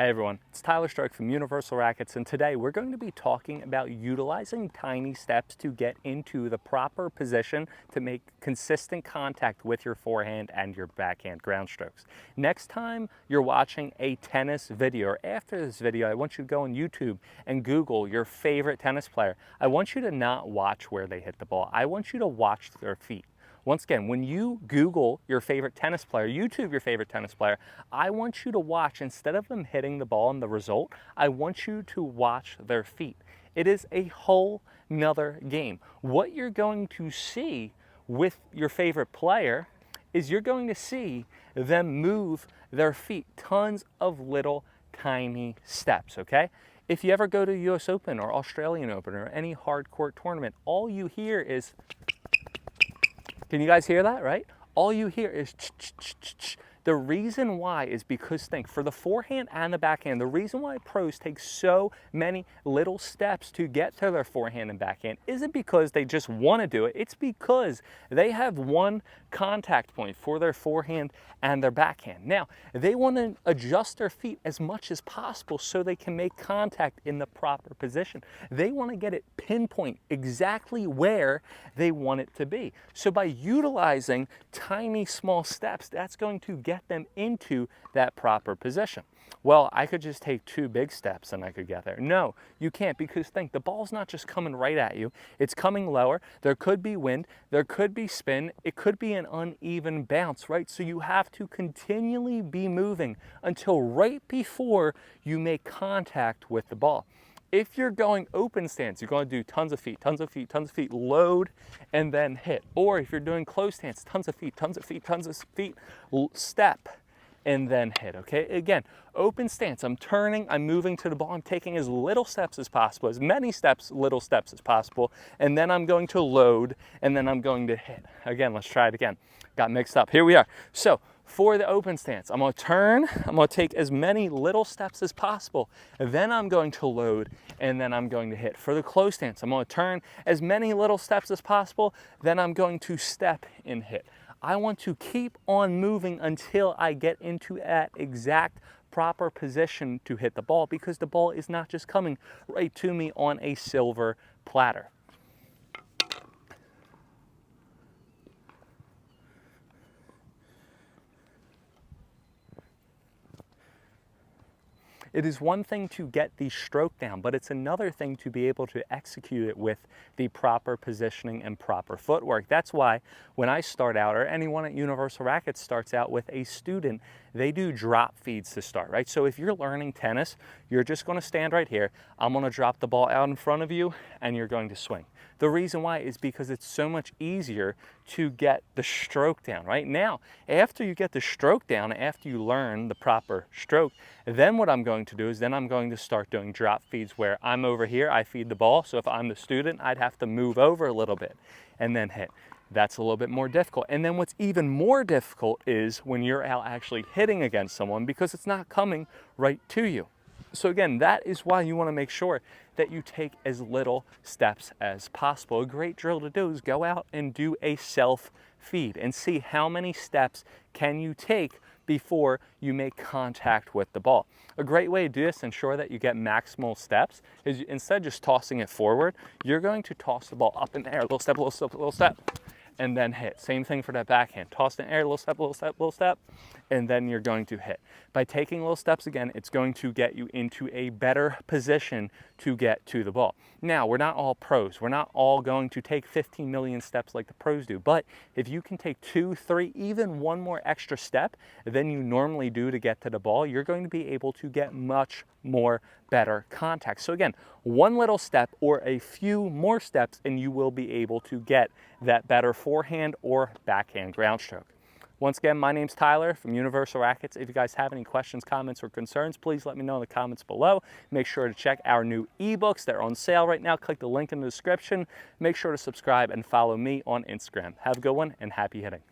Hey everyone, it's Tyler Stroke from Universal Rackets, and today we're going to be talking about utilizing tiny steps to get into the proper position to make consistent contact with your forehand and your backhand ground strokes. Next time you're watching a tennis video, or after this video, I want you to go on YouTube and Google your favorite tennis player. I want you to not watch where they hit the ball. I want you to watch their feet. Once again, when you Google your favorite tennis player, YouTube your favorite tennis player, I want you to watch, instead of them hitting the ball and the result, I want you to watch their feet. It is a whole nother game. What you're going to see with your favorite player is you're going to see them move their feet, tons of little tiny steps, okay? If you ever go to US Open or Australian Open or any hard court tournament, all you hear is, can you guys hear that, right? All you hear is ch-ch-ch-ch-ch. The reason why is because, think, for the forehand and the backhand, the reason why pros take so many little steps to get to their forehand and backhand isn't because they just want to do it. It's because they have one contact point for their forehand and their backhand. Now, they want to adjust their feet as much as possible so they can make contact in the proper position. They want to get it pinpoint exactly where they want it to be. So by utilizing tiny small steps, that's going to get them into that proper position. Well, I could just take two big steps and I could get there. No, you can't, because think, the ball's not just coming right at you. It's coming lower. There could be wind. There could be spin. It could be an uneven bounce, right? So you have to continually be moving until right before you make contact with the ball. If you're going open stance, you're going to do tons of feet, tons of feet, tons of feet, load, and then hit. Or if you're doing close stance, tons of feet, tons of feet, tons of feet, step, and then hit, okay? Again, open stance, I'm turning, I'm moving to the ball, I'm taking as little steps as possible, as many steps, little steps as possible, and then I'm going to load, and then I'm going to hit. Again, let's try it again. Got mixed up. Here we are. So, for the open stance, I'm going to turn, I'm going to take as many little steps as possible, and then I'm going to load, and then I'm going to hit. For the close stance, I'm going to turn as many little steps as possible, then I'm going to step and hit. I want to keep on moving until I get into that exact proper position to hit the ball, because the ball is not just coming right to me on a silver platter. It is one thing to get the stroke down, but it's another thing to be able to execute it with the proper positioning and proper footwork. That's why when I start out, or anyone at Universal Rackets starts out with a student, they do drop feeds to start, right? So if you're learning tennis, you're just going to stand right here. I'm going to drop the ball out in front of you, and you're going to swing. The reason why is because it's so much easier to get the stroke down, right? Now, after you get the stroke down, after you learn the proper stroke, then what I'm going to do is then I'm going to start doing drop feeds where I'm over here, I feed the ball. So if I'm the student, I'd have to move over a little bit and then hit. That's a little bit more difficult. And then what's even more difficult is when you're out actually hitting against someone, because it's not coming right to you. So again, that is why you want to make sure that you take as little steps as possible. A great drill to do is go out and do a self feed and see how many steps can you take before you make contact with the ball. A great way to do this, ensure that you get maximal steps, is instead of just tossing it forward, you're going to toss the ball up in the air, little step, little step, little step, and then hit. Same thing for that backhand. Toss in the air, little step, little step, little step, and then you're going to hit. By taking little steps again, it's going to get you into a better position to get to the ball. Now, we're not all pros. We're not all going to take 15 million steps like the pros do, but if you can take 2, 3, even one more extra step than you normally do to get to the ball, you're going to be able to get much more better contact. So again, one little step or a few more steps and you will be able to get that better forehand or backhand ground stroke. Once again, my name's Tyler from Universal Rackets. If you guys have any questions, comments, or concerns, please let me know in the comments below. Make sure to check our new ebooks. They're on sale right now. Click the link in the description. Make sure to subscribe and follow me on Instagram. Have a good one and happy hitting.